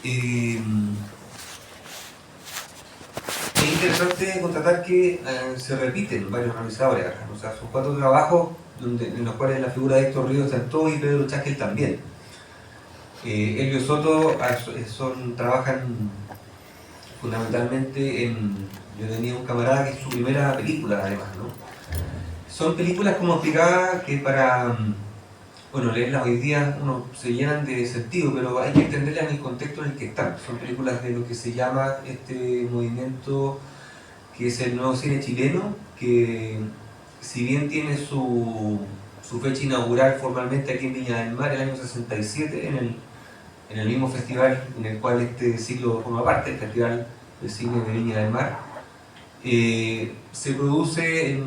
Eh, es interesante constatar que se repiten varios realizadores acá, o sea, son 4 trabajos en los cuales la figura de Héctor Ríos saltó y Pedro Chaskel también. Elio Soto trabajan fundamentalmente en... Yo tenía un camarada que es su primera película además, ¿no? Son películas, como explicaba, que para, bueno, leerlas hoy día uno se llenan de sentido, pero hay que entenderlas en el contexto en el que están. Son películas de lo que se llama este movimiento que es el nuevo cine chileno, que si bien tiene su fecha inaugural formalmente aquí en Viña del Mar el año 67, en el mismo festival en el cual este ciclo forma parte, el Festival de Cine de Viña del Mar, se produce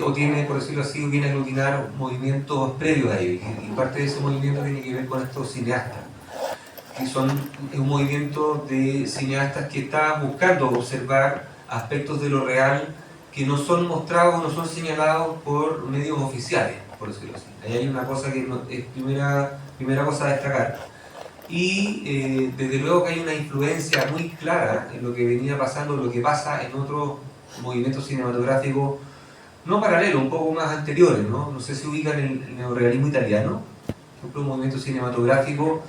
o tiene, por decirlo así, viene a aglutinar movimientos previos a ello, y parte de ese movimiento tiene que ver con estos cineastas, que es un movimiento de cineastas que está buscando observar aspectos de lo real que no son mostrados, no son señalados por medios oficiales, por decirlo así. Ahí hay una cosa que es primera cosa a destacar. Y desde luego que hay una influencia muy clara en lo que venía pasando, lo que pasa en otros movimientos cinematográficos, no paralelos, un poco más anteriores, ¿no? No sé si ubican el neorrealismo italiano, por ejemplo, un movimiento cinematográfico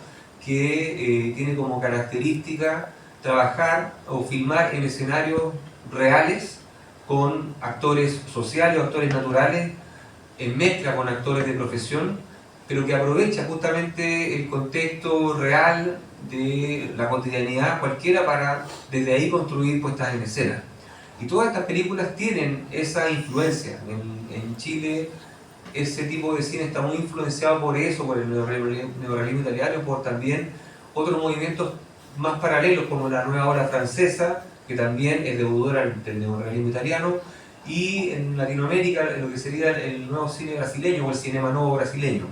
que tiene como característica trabajar o filmar en escenarios reales con actores sociales o actores naturales, en mezcla con actores de profesión, pero que aprovecha justamente el contexto real de la cotidianidad cualquiera para desde ahí construir puestas en escena. Y todas estas películas tienen esa influencia. En Chile ese tipo de cine está muy influenciado por eso, por el neorrealismo italiano, por también otros movimientos más paralelos como la nueva ola francesa, que también es deudora del neorrealismo italiano, y en Latinoamérica lo que sería el nuevo cine brasileño o el cinema nuevo brasileño.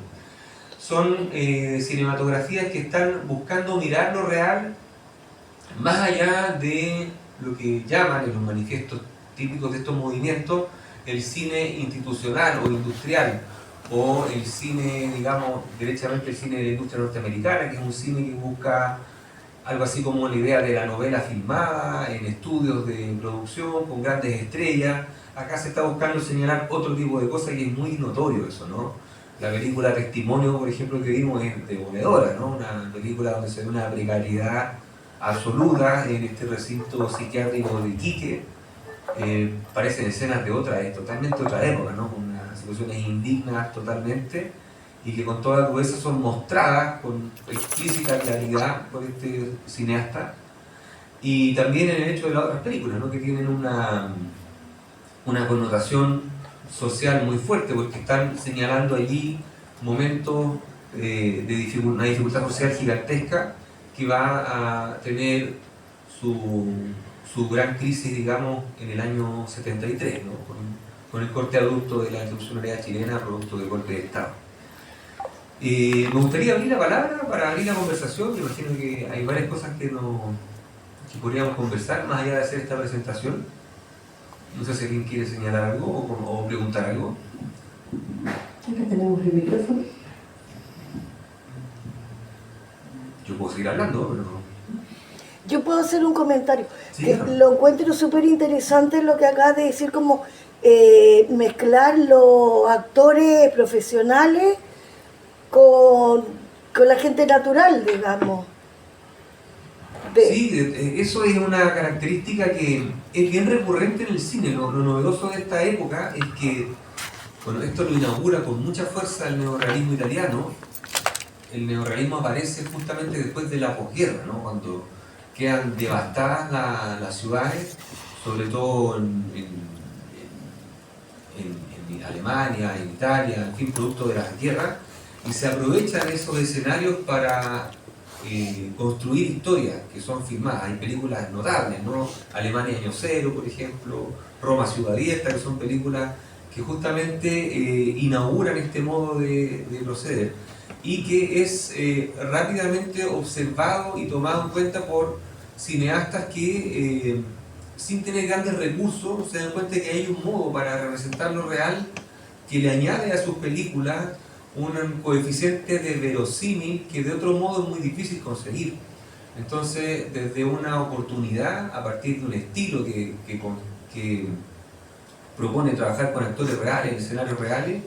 Son cinematografías que están buscando mirar lo real más allá de lo que llaman en los manifiestos típicos de estos movimientos el cine institucional o industrial, o el cine, digamos, derechamente el cine de la industria norteamericana, que es un cine que busca algo así como la idea de la novela filmada en estudios de producción con grandes estrellas. Acá se está buscando señalar otro tipo de cosas y es muy notorio eso, ¿no? La película Testimonio, por ejemplo, que vimos es demoledora, ¿no? Una película donde se ve una precariedad absoluta en este recinto psiquiátrico de Iquique. Parecen escenas de totalmente otra época, ¿no? Con unas situaciones indignas totalmente, y que con toda crudeza son mostradas con explícita claridad por este cineasta, y también en el hecho de las otras películas, ¿no? Que tienen una connotación social muy fuerte, porque están señalando allí momentos de una dificultad social gigantesca que va a tener su gran crisis, digamos, en el año 73, ¿no? con el corte abrupto de la institucionalidad chilena producto del golpe de Estado. Me gustaría abrir la palabra para abrir la conversación. Me imagino que hay varias cosas que podríamos conversar más allá de hacer esta presentación. No sé si alguien quiere señalar algo o preguntar algo. Acá tenemos el micrófono. Yo puedo seguir hablando, pero... Yo puedo hacer un comentario. Sí, que claro. lo encuentro súper interesante lo que acabas de decir, como mezclar los actores profesionales con la gente natural, digamos. Sí, eso es una característica que es bien recurrente en el cine. Lo novedoso de esta época es que, bueno, esto lo inaugura con mucha fuerza el neorrealismo italiano. El neorrealismo aparece justamente después de la posguerra, ¿no? Cuando quedan devastadas las ciudades, sobre todo en Alemania, en Italia, en fin, producto de las guerras, y se aprovechan esos escenarios para construir historias que son filmadas. Hay películas notables, ¿no? Alemania Año Cero, por ejemplo, Roma Ciudad Abierta, que son películas que justamente inauguran este modo de proceder, y que es rápidamente observado y tomado en cuenta por cineastas que sin tener grandes recursos se dan cuenta que hay un modo para representar lo real que le añade a sus películas un coeficiente de verosímil que de otro modo es muy difícil conseguir. Entonces, desde una oportunidad, a partir de un estilo que propone trabajar con actores reales, en escenarios reales,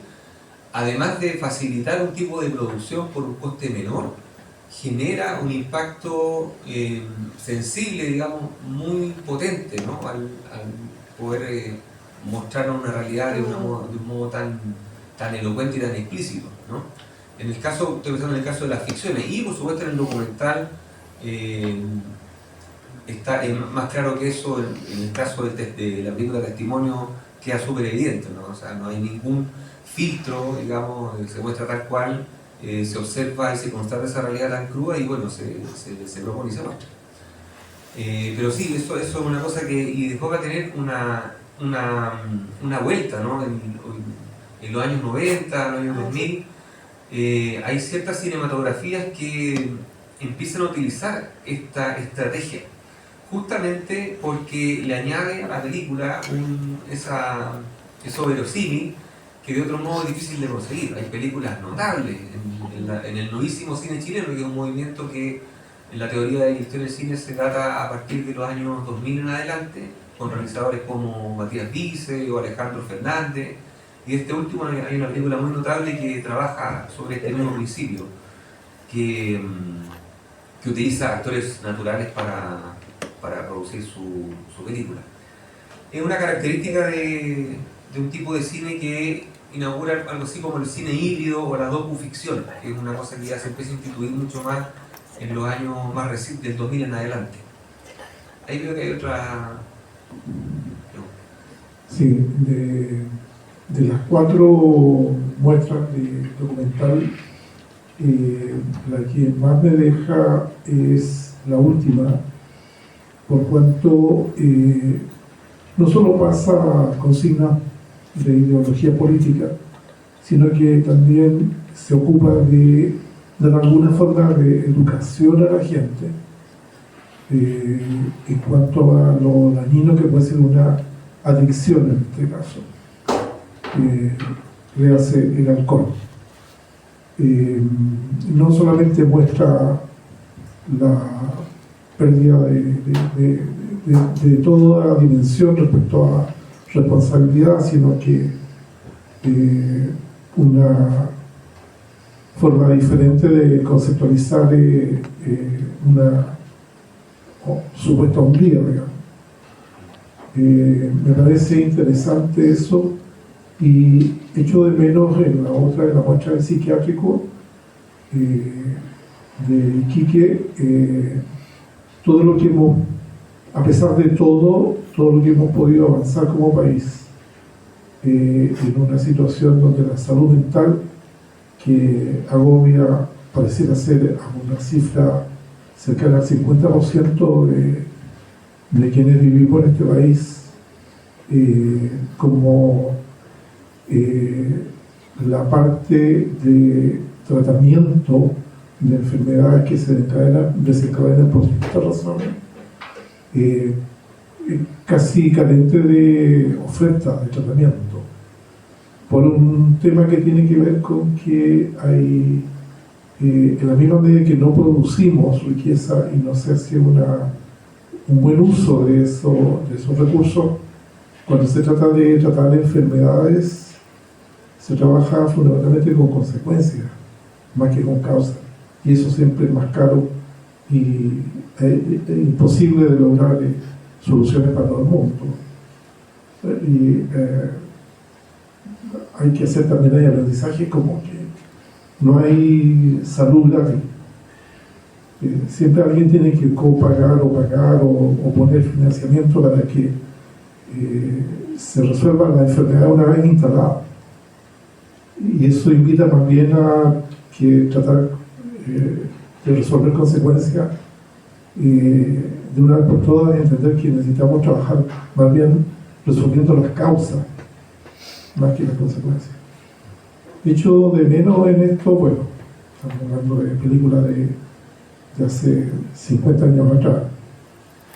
además de facilitar un tipo de producción por un coste menor, genera un impacto sensible, digamos, muy potente, ¿no? Al poder mostrar una realidad de un modo tan elocuente y tan explícito, ¿no? En el caso, estoy pensando en el caso de las ficciones, y por supuesto en el documental está más claro que eso. En el caso de la película Testimonio queda súper evidente, ¿no? O sea, no hay ningún filtro, digamos, se muestra tal cual, se observa y se constata esa realidad tan cruda y bueno, se propone y se muestra. Pero sí, eso es una cosa y dejó de tener una vuelta, ¿no? En los años 90, los años 2000, hay ciertas cinematografías que empiezan a utilizar esta estrategia, justamente porque le añade a la película eso verosímil que de otro modo es difícil de conseguir. Hay películas notables en el novísimo cine chileno, que es un movimiento que en la teoría de la historia del cine se data a partir de los años 2000 en adelante, con realizadores como Matías Vice o Alejandro Fernández. Y este último hay una película muy notable que trabaja sobre este mismo principio, que utiliza actores naturales para producir su película. Es una característica de un tipo de cine que inaugura algo así como el cine híbrido o la docuficción, que es una cosa que ya se empieza a instituir mucho más en los años más recientes, del 2000 en adelante. Ahí creo que hay otra... Sí, de las 4 muestras de documental, la que más me deja es la última, por cuanto no solo pasa consignas de ideología política, sino que también se ocupa de dar alguna forma de educación a la gente en cuanto a lo dañino que puede ser una adicción en este caso, le hace el alcohol. No solamente muestra la pérdida de toda dimensión respecto a responsabilidad, sino que una forma diferente de conceptualizar una supuesta hombría, digamos. Me parece interesante eso, y echo de menos en la muestra del psiquiátrico de Iquique, todo lo que a pesar de todo lo que hemos podido avanzar como país en una situación donde la salud mental, que agobia, pareciera ser a una cifra cercana al 50% de quienes vivimos en este país, como la parte de tratamiento de enfermedades que se desencadenan por distintas razones, casi carente de oferta de tratamiento, por un tema que tiene que ver con que hay, en la misma medida que no producimos riqueza y no se hace un buen uso de esos recursos, cuando se trata de tratar enfermedades, se trabaja fundamentalmente con consecuencias, más que con causas, y eso siempre es más caro y imposible de lograr soluciones para todo el mundo. Y hay que hacer también hay aprendizaje, como que no hay salud gratis. Siempre alguien tiene que copagar o poner financiamiento para que se resuelva la enfermedad una vez instalada. Y eso invita más bien a que tratar de resolver consecuencias de una vez por todas, y entender que necesitamos trabajar más bien resolviendo las causas más que las consecuencias. Hecho de menos en esto, bueno, estamos hablando de películas de hace 50 años atrás,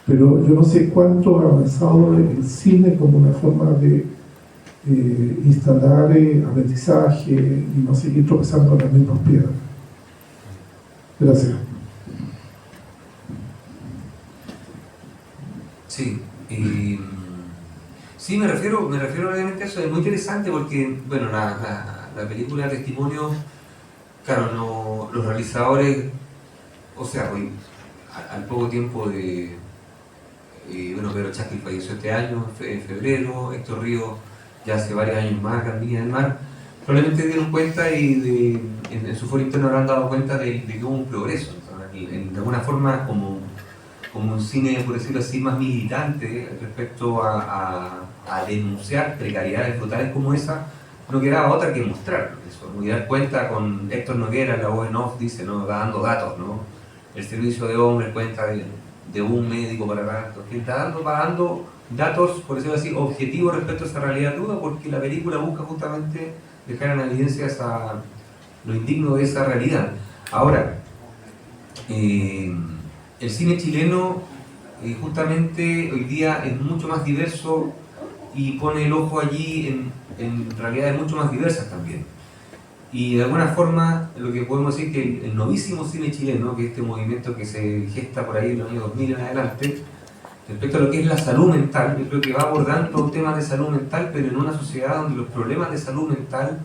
pero yo no sé cuánto ha avanzado el cine como una forma de instalar aprendizaje y no seguir tropezando con las mismas piedras. Gracias. Sí, sí, me refiero obviamente a eso, es muy interesante porque, bueno, la película Testimonio, claro, no, los realizadores, o sea, hoy, al poco tiempo de, bueno, Pedro Chasquil falleció este año, en febrero, Héctor Ríos ya hace varios años más acá en Viña del Mar, probablemente dieron cuenta y en su foro interno habrán dado cuenta de que hubo un progreso, ¿sabes? De alguna forma como un cine, por decirlo así, más militante respecto a denunciar precariedades brutales como esa, no quedaba otra que mostrar eso, ¿no? Y dar cuenta con Héctor Noguera, la voz en off, dice, ¿no? Va dando datos, ¿no? El servicio de hombres cuenta de un médico para tanto, que va dando datos, por decirlo así, objetivos respecto a esa realidad cruda, porque la película busca justamente dejar en evidencia lo indigno de esa realidad. Ahora, el cine chileno justamente hoy día es mucho más diverso y pone el ojo allí en realidades mucho más diversas también. Y de alguna forma lo que podemos decir que el novísimo cine chileno, que es este movimiento que se gesta por ahí en los años 2000 en adelante, respecto a lo que es la salud mental, yo creo que va abordando temas de salud mental, pero en una sociedad donde los problemas de salud mental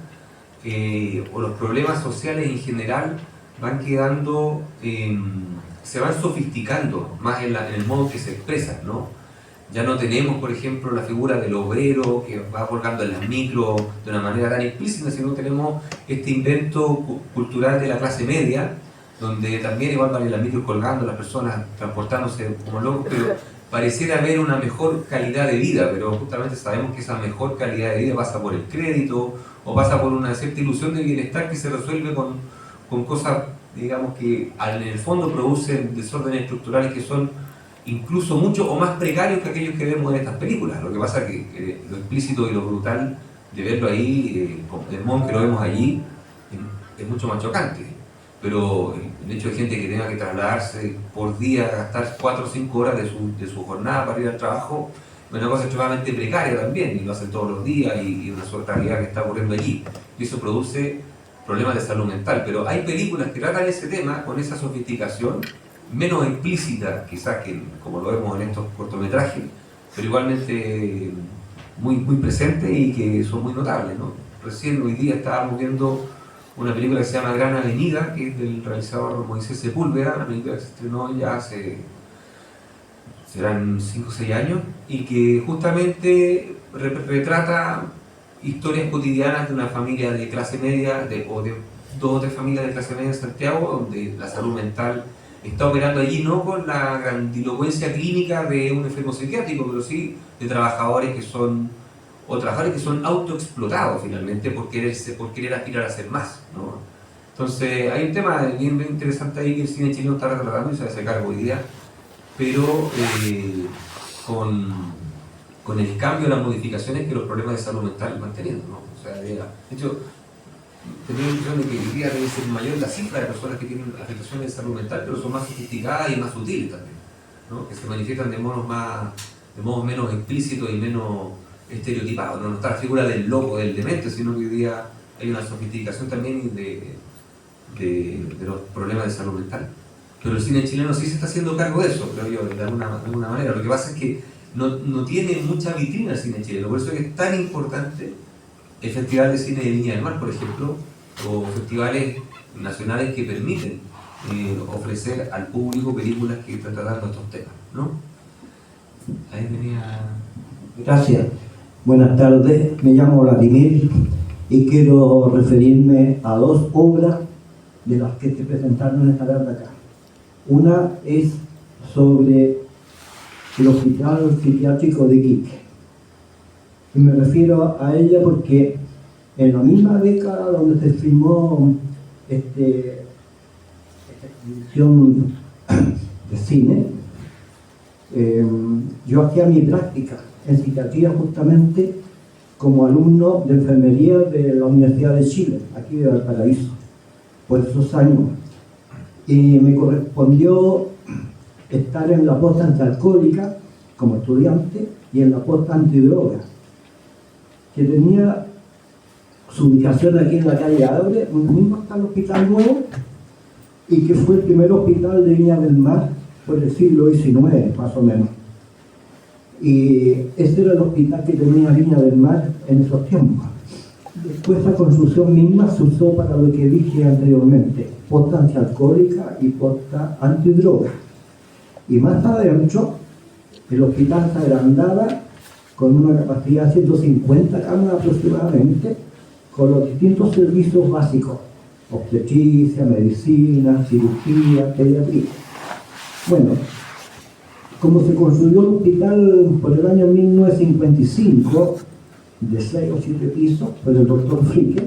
o los problemas sociales en general van quedando, se van sofisticando más en el modo que se expresan, ¿no? Ya no tenemos, por ejemplo, la figura del obrero que va colgando en las micros de una manera tan explícita, sino tenemos este invento cultural de la clase media, donde también igual van en las micros colgando las personas, transportándose como locos, pero pareciera haber una mejor calidad de vida, pero justamente sabemos que esa mejor calidad de vida pasa por el crédito o pasa por una cierta ilusión de bienestar que se resuelve con cosas, digamos, que en el fondo producen desórdenes estructurales que son incluso mucho o más precarios que aquellos que vemos en estas películas. Lo que pasa es que lo explícito y lo brutal de verlo ahí, el modo que lo vemos allí, es mucho más chocante. Pero el hecho de gente que tenga que trasladarse por día, gastar 4 o 5 horas de su jornada para ir al trabajo, es una cosa extremadamente precaria también, y lo hacen todos los días, y una realidad que está ocurriendo allí. Y eso produce problemas de salud mental. Pero hay películas que tratan ese tema con esa sofisticación, menos explícita quizás que como lo vemos en estos cortometrajes, pero igualmente muy, muy presentes y que son muy notables, ¿no? Recién hoy día estábamos viendo una película que se llama Gran Avenida, que es del realizador Moisés Sepúlveda, una película que se estrenó ya serán 5 o 6 años, y que justamente retrata historias cotidianas de una familia de clase media, o de 2 o 3 familias de clase media en Santiago, donde la salud mental está operando allí no con la grandilocuencia clínica de un enfermo psiquiátrico, pero sí de trabajadores que son autoexplotados finalmente por querer aspirar a ser más, ¿no? Entonces hay un tema bien, bien interesante ahí que el cine chileno está retratando y se hace cargo hoy día, pero con el cambio, las modificaciones que los problemas de salud mental van teniendo, ¿no? O sea, de hecho, tenía la impresión de que hoy día debe ser mayor la cifra de personas que tienen afectaciones de salud mental, pero son más sofisticadas y más sutiles también, ¿no? Que se manifiestan de modos menos explícitos y menos estereotipados, ¿no? No está la figura del loco, del demente, sino que hoy día hay una sofisticación también de los problemas de salud mental. Pero el cine chileno sí se está haciendo cargo de eso, creo yo, de alguna manera. Lo que pasa es que no tiene mucha vitrina el cine chileno, por eso es que es tan importante el Festival de Cine de Viña del Mar, por ejemplo, o festivales nacionales que permiten ofrecer al público películas que están tratando estos temas, ¿no? Ahí venía... Gracias. Buenas tardes, me llamo Vladimir y quiero referirme a 2 obras de las que se presentaron en esta tarde acá. Una es sobre el Hospital Psiquiátrico de Iquique. Y me refiero a ella porque en la misma década donde se filmó esta exhibición de cine, yo hacía mi práctica en psiquiatría justamente como alumno de enfermería de la Universidad de Chile, aquí de Valparaíso, por esos años. Y me correspondió estar en la posta antialcohólica como estudiante y en la posta antidroga, que tenía su ubicación aquí en la calle Abre, donde mismo está el Hospital Nuevo, y que fue el primer hospital de Viña del Mar por el siglo XIX, más o menos. Y ese era el hospital que tenía Viña del Mar en esos tiempos. Después la construcción misma se usó para lo que dije anteriormente, posta antialcohólica y posta antidroga. Y más adentro, el hospital se agrandaba con una capacidad de 150 camas aproximadamente, con los distintos servicios básicos, obstetricia, medicina, cirugía, pediatría. Bueno, como se construyó el hospital por el año 1955, de 6 o 7 pisos, por el doctor Frique,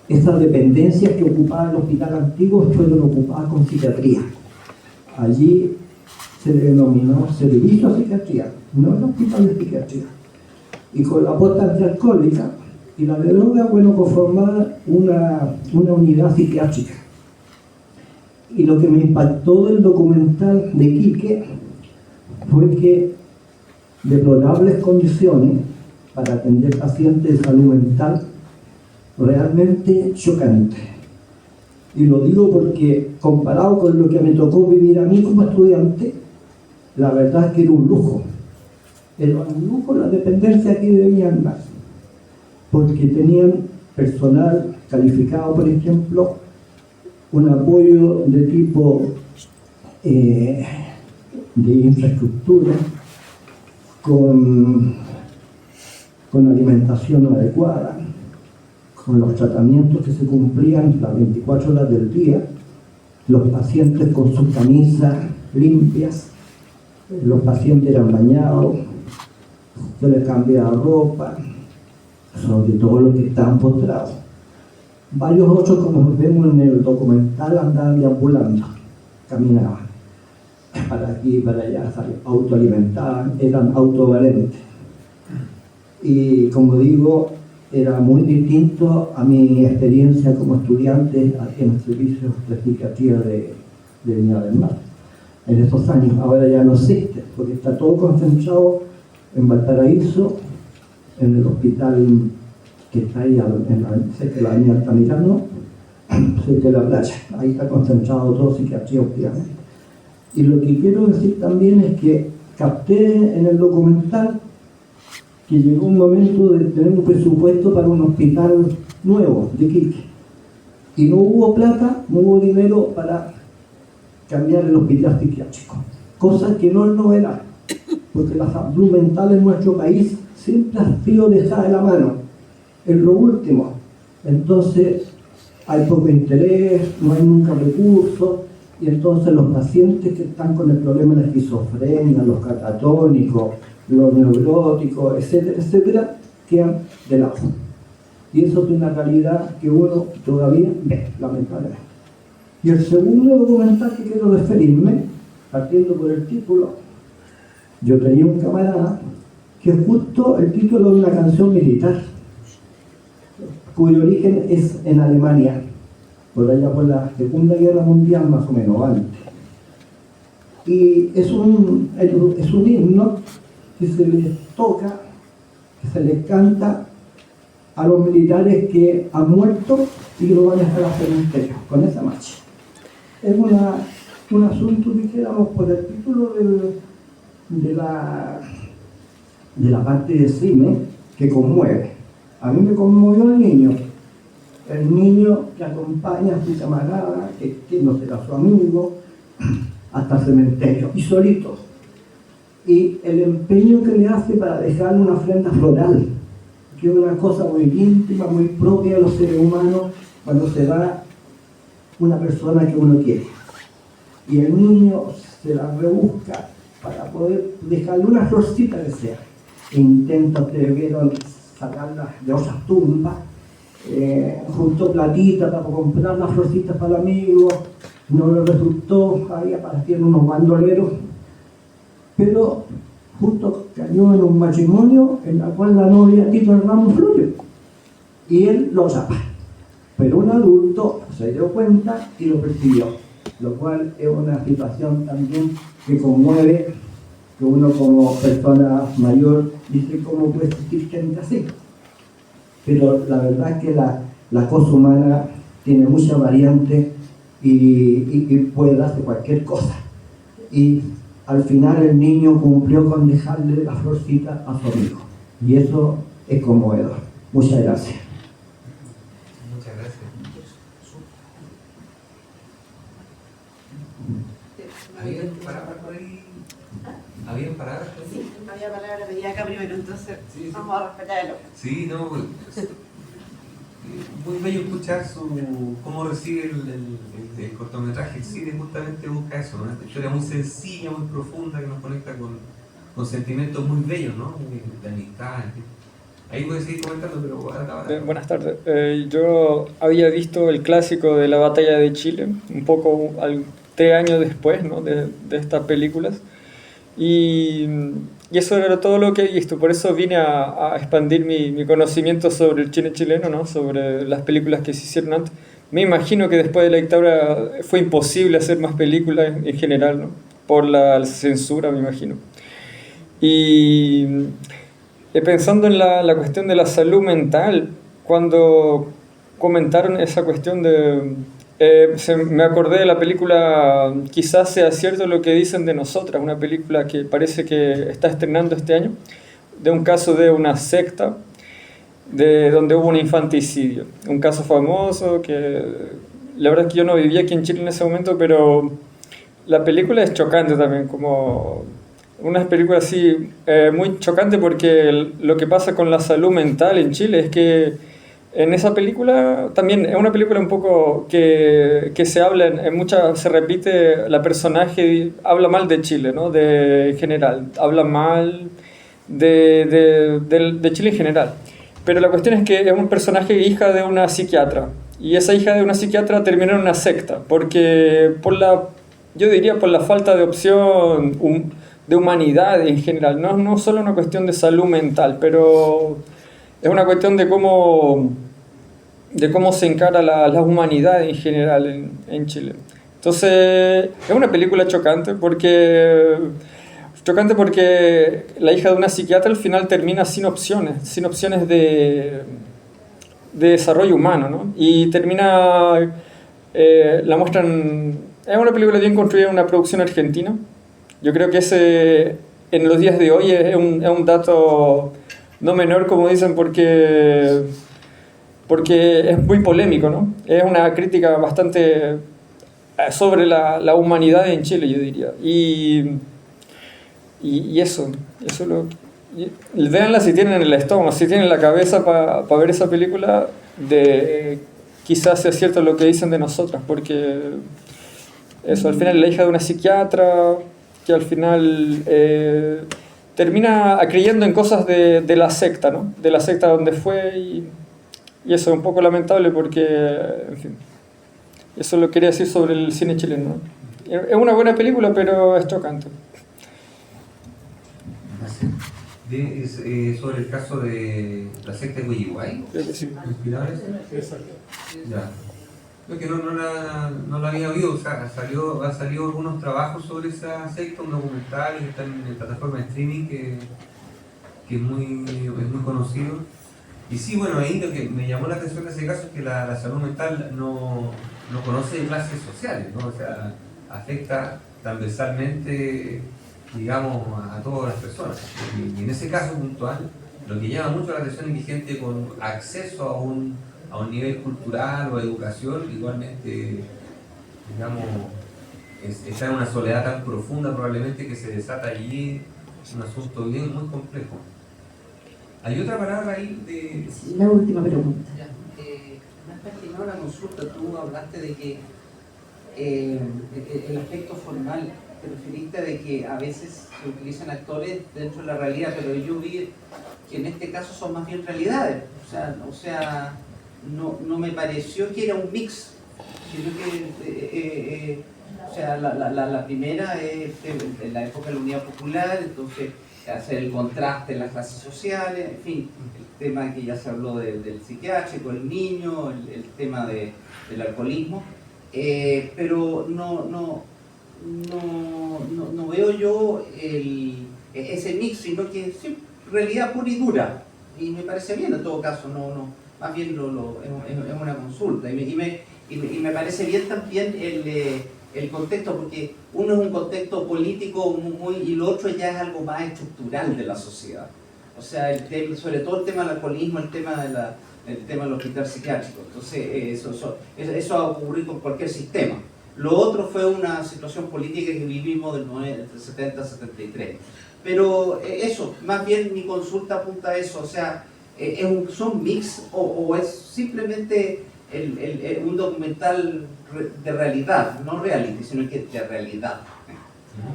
esas dependencias que ocupaba el hospital antiguo fueron ocupadas con psiquiatría. Allí se denominó servicio de psiquiatría, no el hospital de psiquiatría. Y con la posta antialcohólica y la de droga, bueno, conformaba una unidad psiquiátrica. Y lo que me impactó del documental de Quique fue que deplorables condiciones para atender pacientes de salud mental realmente chocante. Y lo digo porque comparado con lo que me tocó vivir a mí como estudiante, la verdad es que era un lujo. Era un lujo la dependencia aquí de Viña del Mar, porque tenían personal calificado, por ejemplo, un apoyo de tipo de infraestructura, con alimentación adecuada, con los tratamientos que se cumplían las 24 horas del día, los pacientes con sus camisas limpias, los pacientes eran bañados, se les cambiaba ropa, sobre todo los que estaban postrados. Varios otros, como vemos en el documental, andaban deambulando, caminaban para aquí y para allá, autoalimentaban, eran autovalentes. Y como digo, era muy distinto a mi experiencia como estudiante en el servicio de psiquiatría de Viña del Mar. En esos años, ahora ya no existe, porque está todo concentrado en Valparaíso, en el hospital que está ahí cerca de la avenida Altamirano, cerca de la playa. Ahí está concentrado todo psiquiatría, obviamente. Y lo que quiero decir también es que capté en el documental que llegó un momento de tener un presupuesto para un hospital nuevo de Quique. Y no hubo plata, no hubo dinero para cambiar el hospital psiquiátrico. Cosa que no es novedad, porque la salud mental en nuestro país siempre ha sido dejada de la mano, en lo último. Entonces hay poco interés, no hay nunca recursos, y entonces los pacientes que están con el problema de la esquizofrenia, los catatónicos, los neuróticos, etcétera, etcétera, quedan de lado. Y eso es una realidad que uno todavía ve, lamentablemente. Y el segundo documental que quiero referirme, partiendo por el título, yo tenía un camarada que es justo el título de una canción militar, cuyo origen es en Alemania, por allá por la Segunda Guerra Mundial, más o menos antes. Y es un himno que se les toca, que se les canta a los militares que han muerto y que lo van a dejar al cementerio, con esa marcha. Es un asunto, dijéramos, por el título de la parte de cine, que conmueve. A mí me conmovió el niño que acompaña a su camarada, que no será su amigo, hasta el cementerio, y solito. Y el empeño que le hace para dejarle una ofrenda floral, que es una cosa muy íntima, muy propia de los seres humanos cuando se va una persona que uno quiere. Y el niño se la rebusca para poder dejarle una florcita que sea. E intenta, ustedes vieron, sacarla de otras tumbas, juntó platita para comprar las florcitas para el amigo, no le resultó, ahí aparecieron unos bandoleros, pero justo cayó en un matrimonio en el cual la novia quitó el ramo flores y él lo tapa. Pero un adulto se dio cuenta y lo persiguió, lo cual es una situación también que conmueve, que uno como persona mayor dice cómo puede existir gente así. Pero la verdad es que la cosa humana tiene muchas variantes y puede darse cualquier cosa. Y al final el niño cumplió con dejarle la florcita a su amigo. Y eso es conmovedor. Muchas gracias. Muchas gracias. ¿Habían palabras por ahí? ¿Habían palabras por ahí? Sí, no había palabra, pedía acá primero, entonces Sí. vamos a respetarlo. Sí, no, pues, muy bello escuchar cómo recibe el cortometraje. El cine justamente busca eso, ¿no? Una historia muy sencilla, muy profunda, que nos conecta con sentimientos muy bellos, ¿no? De amistad, en fin. Ahí puedes seguir comentando, pero ahora. Buenas tardes. Yo había visto el clásico de la Batalla de Chile, un poco 3 años después, ¿no? de estas películas. Y eso era todo lo que he visto. Por eso vine a expandir mi conocimiento sobre el cine chileno, ¿no? Sobre las películas que se hicieron antes. Me imagino que después de la dictadura fue imposible hacer más películas en general, ¿no? Por la censura, me imagino. Y pensando en la cuestión de la salud mental, cuando comentaron esa cuestión me acordé de la película Quizás sea cierto lo que dicen de nosotras, una película que parece que está estrenando este año, de un caso de una secta donde hubo un infanticidio, un caso famoso que la verdad es que yo no vivía aquí en Chile en ese momento, pero la película es chocante también, como una película así muy chocante, porque lo que pasa con la salud mental en Chile es que en esa película también es una película un poco que se habla en muchas, se repite, la personaje habla mal de Chile, ¿no? En general, habla mal de Chile en general. Pero la cuestión es que es un personaje hija de una psiquiatra, y esa hija de una psiquiatra terminó en una secta, porque yo diría por la falta de opción de humanidad en general, no solo una cuestión de salud mental, pero es una cuestión de cómo se encara la humanidad en general en Chile. Entonces, es una película chocante porque la hija de una psiquiatra al final termina sin opciones de desarrollo humano, ¿no? Y termina, la muestran, es una película bien construida, una producción argentina. Yo creo que ese en los días de hoy es un dato no menor, como dicen, porque es muy polémico, ¿no? Es una crítica bastante sobre la humanidad en Chile, yo diría. Y eso véanla si tienen en el estómago, si tienen en la cabeza para ver esa película, quizás sea cierto lo que dicen de nosotras, porque eso, al final la hija de una psiquiatra que al final termina creyendo en cosas de la secta, ¿no? De la secta donde fue, y eso es un poco lamentable porque, en fin, eso lo quería decir sobre el cine chileno, ¿no? Es una buena película, pero es chocante. Sobre el caso de la secta de Huillihuay. Creo que sí. ¿Inspirables? Ya. Creo que no la había oído, o sea, han salido algunos trabajos sobre esa secta, un documental que está en plataforma de streaming que es muy conocido. Y sí, bueno, ahí lo que me llamó la atención de ese caso es que la salud mental no conoce clases sociales, ¿no? O sea, afecta transversalmente, digamos, a todas las personas. Y en ese caso puntual, lo que llama mucho la atención es que gente con acceso a un nivel cultural o de educación, igualmente, digamos, está en una soledad tan profunda probablemente que se desata allí un asunto bien muy complejo. ¿Hay otra palabra ahí de...? La última pregunta. Ya, más pertinente una consulta. Tú hablaste de que el aspecto formal, te referiste de que a veces se utilizan actores dentro de la realidad, pero yo vi que en este caso son más bien realidades. O sea, no me pareció que era un mix, sino que la primera es en la época de la Unidad Popular, entonces hacer el contraste en las clases sociales, en fin, el tema que ya se habló del psiquiátrico, el niño, el tema del alcoholismo, pero no veo yo ese mix, sino que sí, realidad pura y dura, y me parece bien en todo caso, más bien es una consulta, y me parece bien también el contexto, porque uno es un contexto político y lo otro ya es algo más estructural de la sociedad. O sea, sobre todo el tema del alcoholismo, el tema del hospital psiquiátrico. Entonces, eso va a ocurrir con cualquier sistema. Lo otro fue una situación política que vivimos entre 70 y 73. Pero eso, más bien mi consulta apunta a eso, o sea, ¿son mix o es simplemente un documental de realidad, no reality, sino que de realidad?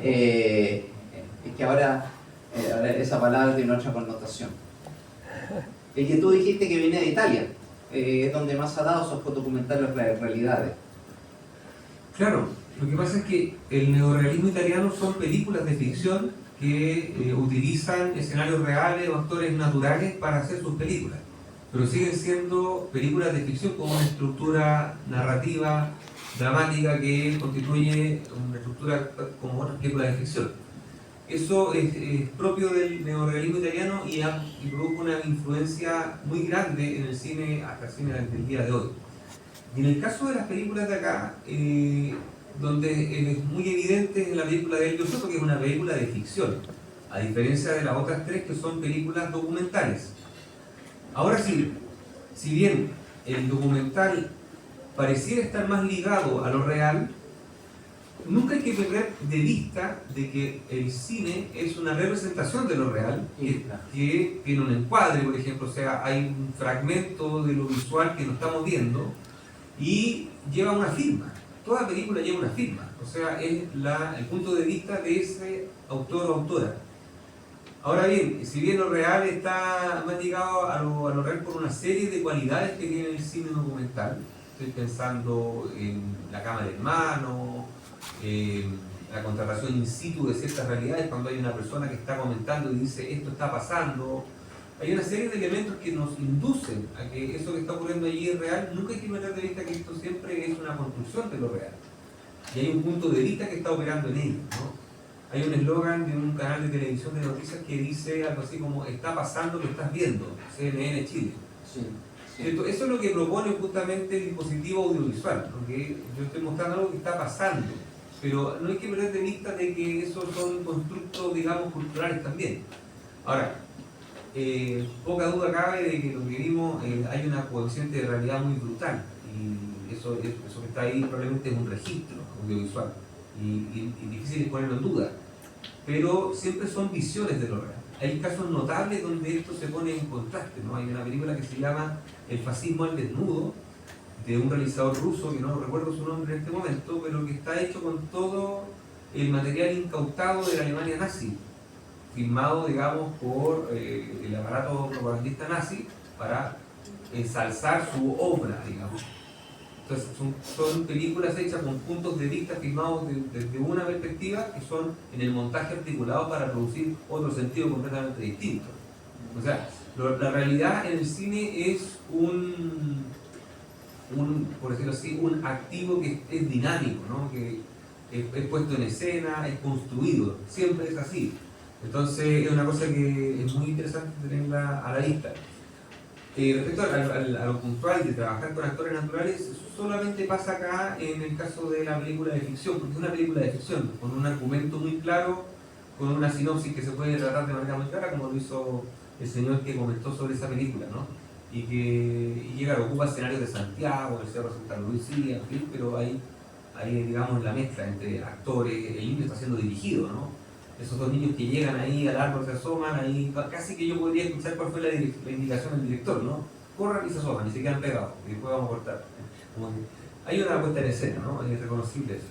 Es que ahora esa palabra tiene otra connotación. El que tú dijiste que viene de Italia, es donde más ha dado esos documentales de realidades. Claro, lo que pasa es que el neorrealismo italiano son películas de ficción que utilizan escenarios reales o actores naturales para hacer sus películas, pero siguen siendo películas de ficción con una estructura narrativa, dramática, que constituye una estructura como otras películas de ficción. Eso es propio del neorrealismo italiano y produjo una influencia muy grande en el cine, hasta el cine del día de hoy. Y en el caso de las películas de acá, donde es muy evidente en la película de Elio Soto, que es una película de ficción, a diferencia de las otras tres que son películas documentales. Ahora sí, si bien el documental pareciera estar más ligado a lo real, nunca hay que perder de vista de que el cine es una representación de lo real, que tiene un encuadre, por ejemplo, o sea, hay un fragmento de lo visual que no estamos viendo y lleva una firma. Toda película lleva una firma, o sea, es el punto de vista de ese autor o autora. Ahora bien, si bien lo real está más ligado a lo real por una serie de cualidades que tiene el cine documental, estoy pensando en la cámara en mano, la contratación in situ de ciertas realidades, cuando hay una persona que está comentando y dice esto está pasando, hay una serie de elementos que nos inducen a que eso que está ocurriendo allí es real. Nunca hay que perder de vista que esto siempre es una construcción de lo real. Y hay un punto de vista que está operando en ello, ¿no? Hay un eslogan de un canal de televisión de noticias que dice algo así como está pasando, lo estás viendo, CNN Chile. Sí. Eso es lo que propone justamente el dispositivo audiovisual, porque yo estoy mostrando algo que está pasando, pero no hay que perder de vista de que esos son constructos, digamos, culturales también. Ahora, poca duda cabe de que lo que vimos, hay una coeficiente de realidad muy brutal, y eso que está ahí probablemente es un registro audiovisual, y difícil de ponerlo en duda, pero siempre son visiones de lo real. Hay casos notables donde esto se pone en contraste, ¿no? Hay una película que se llama El fascismo al desnudo, de un realizador ruso, que no recuerdo su nombre en este momento, pero que está hecho con todo el material incautado de la Alemania nazi, filmado, digamos, por el aparato propagandista nazi para ensalzar su obra, digamos. Entonces son películas hechas con puntos de vista filmados desde una perspectiva que son en el montaje articulado para producir otro sentido completamente distinto. O sea, la realidad en el cine es por decirlo así, un activo que es dinámico, ¿no? Que es puesto en escena, es construido, siempre es así. Entonces es una cosa que es muy interesante tenerla a la vista. Respecto a lo puntual de trabajar con actores naturales, eso solamente pasa acá en el caso de la película de ficción, porque es una película de ficción, con un argumento muy claro, con una sinopsis que se puede tratar de manera muy clara, como lo hizo el señor que comentó sobre esa película, ¿no? Y claro, ocupa escenarios de Santiago, el Cerro Santa Lucía, en fin, pero hay digamos la mezcla entre actores, el niño está siendo dirigido, ¿no? Esos dos niños que llegan ahí al árbol, se asoman, ahí casi que yo podría escuchar cuál fue la indicación del director, ¿no? Corran y se asoman y se quedan pegados, y después vamos a cortar. Hay una puesta en escena, ¿no? Es reconocible eso.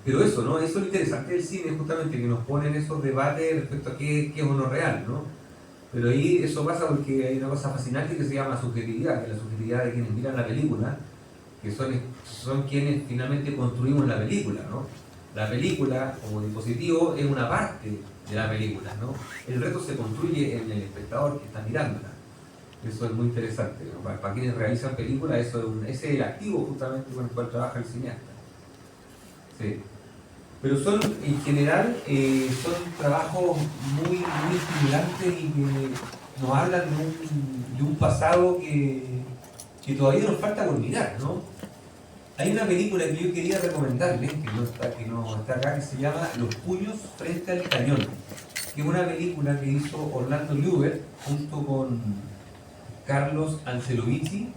Pero eso, ¿no? Eso es lo interesante del cine, justamente, que nos ponen esos debates respecto a qué es o no real, ¿no? Pero ahí eso pasa porque hay una cosa fascinante que se llama subjetividad, que es la subjetividad de quienes miran la película, que son quienes finalmente construimos la película, ¿no? La película como dispositivo es una parte de la película, ¿no? El resto se construye en el espectador que está mirándola. Eso es muy interesante, ¿no? Para quienes realizan películas, ese es el activo justamente con el cual trabaja el cineasta. Sí. Pero son, en general, son trabajos muy estimulantes y que nos hablan de un pasado que todavía nos falta por mirar, ¿no? Hay una película que yo quería recomendarles, que no está acá, que se llama Los puños frente al cañón, que es una película que hizo Orlando Ljubert junto con Carlos Ancelovici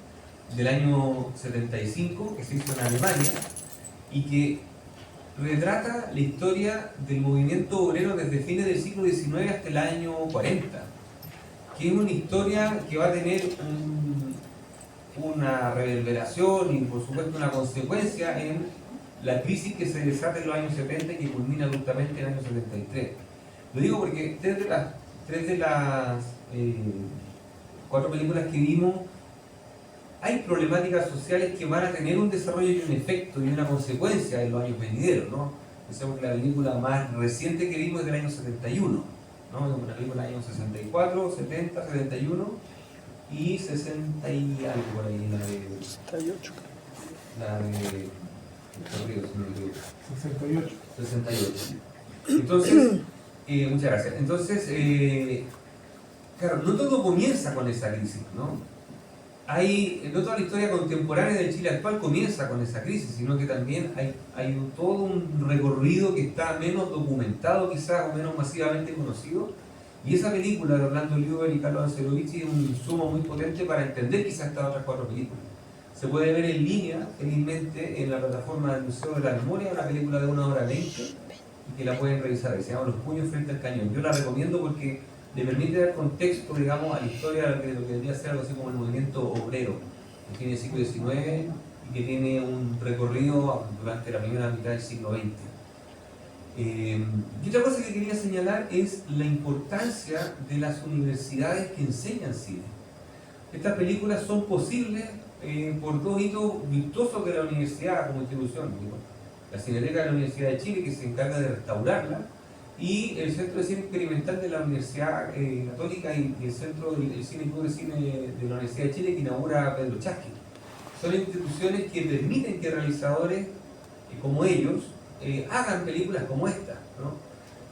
del año 75, que se hizo en Alemania, y que retrata la historia del movimiento obrero desde fines del siglo XIX hasta el año 40, que es una historia que va a tener una reverberación y por supuesto una consecuencia en la crisis que se desata en los años 70 y que culmina justamente en el año 73. Lo digo porque tres de las 4 películas que vimos, hay problemáticas sociales que van a tener un desarrollo y un efecto y una consecuencia en los años venideros, ¿no? Pensemos que la película más reciente que vimos es del año 71, ¿no? Una película del año 64, 70, 71 y 60 y algo por ahí, la de... 68. La de... 68. 68. Entonces, muchas gracias. Entonces, claro, no todo comienza con esa crisis, ¿no? No toda la historia contemporánea del Chile actual comienza con esa crisis, sino que también hay todo un recorrido que está menos documentado quizás o menos masivamente conocido. Y esa película de Orlando Ljubert y Carlos Ancelovici es un insumo muy potente para entender quizás estas otras 4 películas. Se puede ver en línea, felizmente, en la plataforma del Museo de la Memoria, una película de 1 hora 20, y que la pueden revisar, que se llama Los puños frente al cañón. Yo la recomiendo porque le permite dar contexto, digamos, a la historia de lo que debería ser algo así como el movimiento obrero, que tiene el siglo XIX y que tiene un recorrido durante la primera mitad del siglo XX. Y otra cosa que quería señalar es la importancia de las universidades que enseñan cine. Estas películas son posibles por 2 hitos virtuosos de la universidad como institución. La Cineteca de la Universidad de Chile, que se encarga de restaurarla, y el Centro de Cine Experimental de la Universidad Católica y el Centro del Cine y Club de Cine de la Universidad de Chile, que inaugura Pedro Chasqui. Son instituciones que permiten que realizadores como ellos hagan películas como esta, ¿no?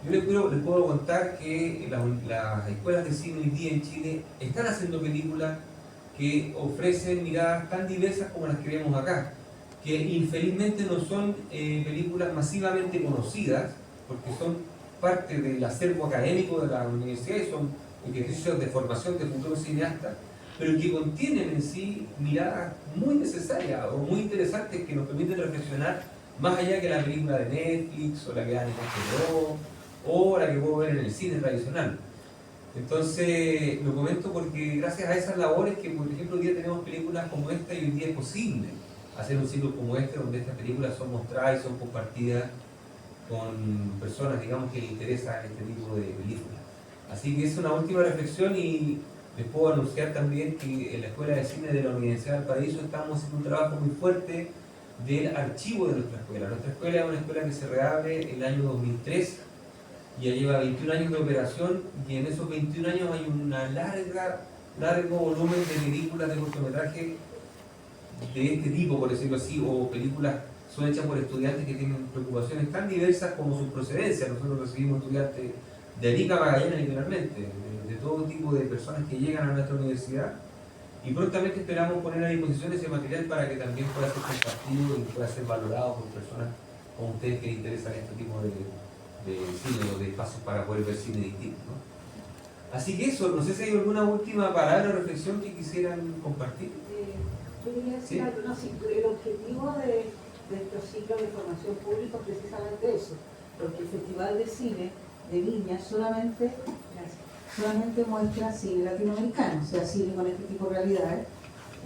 Yo les puedo contar que las escuelas de cine hoy día en Chile están haciendo películas que ofrecen miradas tan diversas como las que vemos acá, que infelizmente no son películas masivamente conocidas, porque son parte del acervo académico de la universidad y son ejercicios de formación de futuros cineastas, pero que contienen en sí miradas muy necesarias o muy interesantes que nos permiten reflexionar más allá que la película de Netflix o la que dan en HBO o la que puedo ver en el cine tradicional. Entonces, lo comento porque gracias a esas labores que, por ejemplo, hoy día tenemos películas como esta y hoy día es posible hacer un ciclo como este, donde estas películas son mostradas y son compartidas con personas, digamos, que les interesa este tipo de películas. Así que es una última reflexión y les puedo anunciar también que en la Escuela de Cine de la Universidad del Paraíso estamos haciendo un trabajo muy fuerte del archivo de nuestra escuela. Nuestra escuela es una escuela que se reabre el año 2003, ya lleva 21 años de operación y en esos 21 años hay un largo volumen de películas de cortometraje de este tipo, por decirlo así, o películas son hechas por estudiantes que tienen preocupaciones tan diversas como sus procedencias. Nosotros recibimos estudiantes de Arica a Magallanes, literalmente, de todo tipo de personas que llegan a nuestra universidad, y prontamente esperamos poner a disposición ese material para que también pueda ser compartido y pueda ser valorado por personas como ustedes que les interesan este tipo de cine o de espacios para poder ver cine distinto, ¿no? Así que eso, no sé si hay alguna última palabra o reflexión que quisieran compartir. Yo quería decir algo, no, sí, el objetivo de estos ciclos de formación pública es precisamente eso, porque el Festival de Cine de Viña solamente muestra cine latinoamericano, o sea, cine con este tipo de realidades,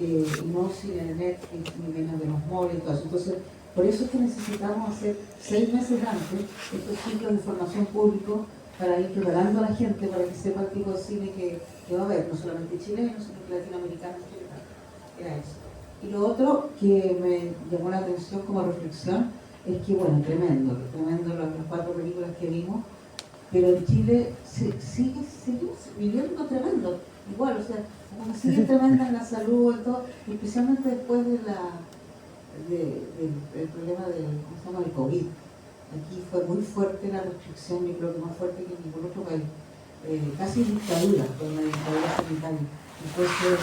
y no cine de Netflix, ni menos de los moles y todo eso. Entonces, por eso es que necesitamos hacer 6 meses antes estos ciclos de formación pública para ir preparando a la gente para que sepa el tipo de cine que va a haber, no solamente chileno, sino que latinoamericano en general. Era eso. Y lo otro que me llamó la atención como reflexión es que, bueno, tremendo las 4 películas que vimos, pero en Chile sigue viviendo tremendo, igual, o sea, como sigue tremenda en la salud y todo, especialmente después del problema del COVID. Aquí fue muy fuerte la restricción, yo creo que más fuerte que en ningún otro país. Casi dictadura, fue una dictadura sanitaria. Entonces,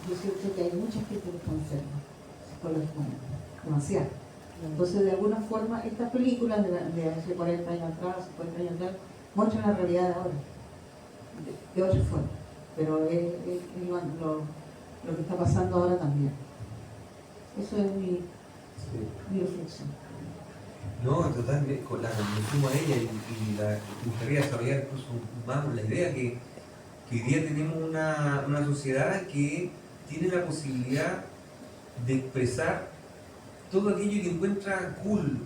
yo siento que hay mucha gente que está enferma psicológicamente. demasiado. Entonces, de alguna forma, estas películas de hace 40 años atrás, 50 años atrás, muestran la realidad de ahora, de otra forma. Pero es lo que está pasando ahora también. Eso es mi reflexión. No, totalmente, me sumo a ella y me gustaría desarrollar incluso más la idea que hoy día tenemos una sociedad que tiene la posibilidad de expresar todo aquello que encuentra cool,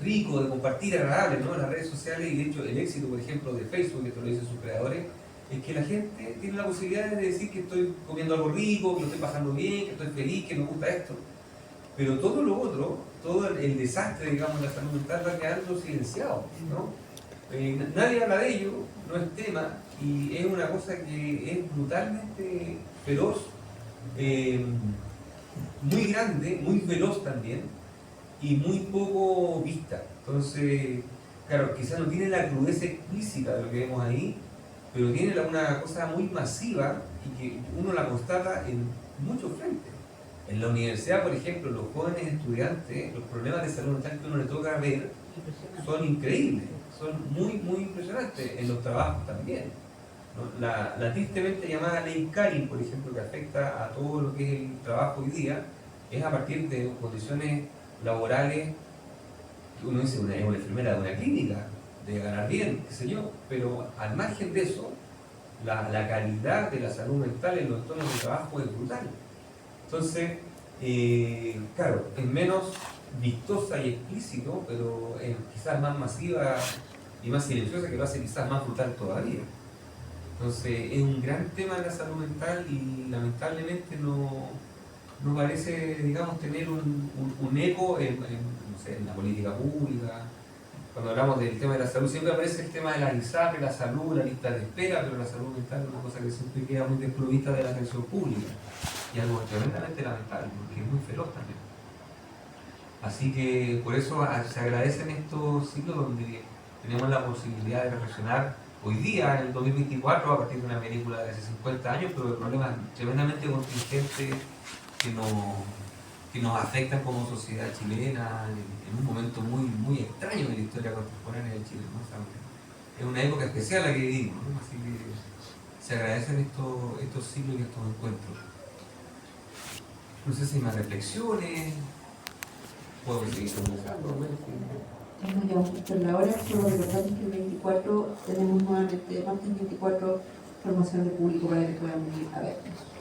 rico, de compartir, agradable, ¿no? Las redes sociales y de hecho el éxito, por ejemplo, de Facebook, que esto lo dicen sus creadores, es que la gente tiene la posibilidad de decir que estoy comiendo algo rico, que lo estoy pasando bien, que estoy feliz, que me gusta esto. Pero todo lo otro, todo el desastre, digamos, de la salud mental va quedando silenciado, ¿no? Nadie habla de ello, no es tema, y es una cosa que es brutalmente feroz, muy grande, muy veloz también, y muy poco vista. Entonces, claro, quizás no tiene la crudeza explícita de lo que vemos ahí, pero tiene una cosa muy masiva y que uno la constata en muchos frentes. En la universidad, por ejemplo, los jóvenes estudiantes, los problemas de salud mental que uno le toca ver son increíbles, son muy, muy impresionantes. En los trabajos también, ¿no? La tristemente llamada ley Karin, por ejemplo, que afecta a todo lo que es el trabajo hoy día, es a partir de condiciones laborales que uno dice, una enfermera de una clínica, de ganar bien, qué sé yo, pero al margen de eso, la calidad de la salud mental en los entornos de trabajo es brutal. Entonces, claro, es menos vistosa y explícito, pero es quizás más masiva y más silenciosa, que lo hace quizás más brutal todavía. Entonces, es un gran tema de la salud mental y lamentablemente no parece, digamos, tener un eco no sé, en la política pública. Cuando hablamos del tema de la salud, siempre aparece el tema de la ISAPRE, la salud, la lista de espera, pero la salud mental es una cosa que siempre queda muy desprovista de la atención pública. Y algo tremendamente lamentable, porque es muy feroz también. Así que por eso se agradecen estos ciclos donde tenemos la posibilidad de reflexionar hoy día, en el 2024, a partir de una película de hace 50 años, pero de problemas tremendamente contingentes que nos afectan como sociedad chilena en un momento muy, muy extraño de la historia contemporánea de Chile, ¿no? O sea, es una época especial la que vivimos, ¿no? Así que se agradecen estos ciclos y estos encuentros. No sé si hay más reflexiones, puedo seguir conversando. Tenemos ya justo en la hora, solo recordamos que el 24 tenemos nuevamente, martes 24, formación de público para que puedan venir a vernos.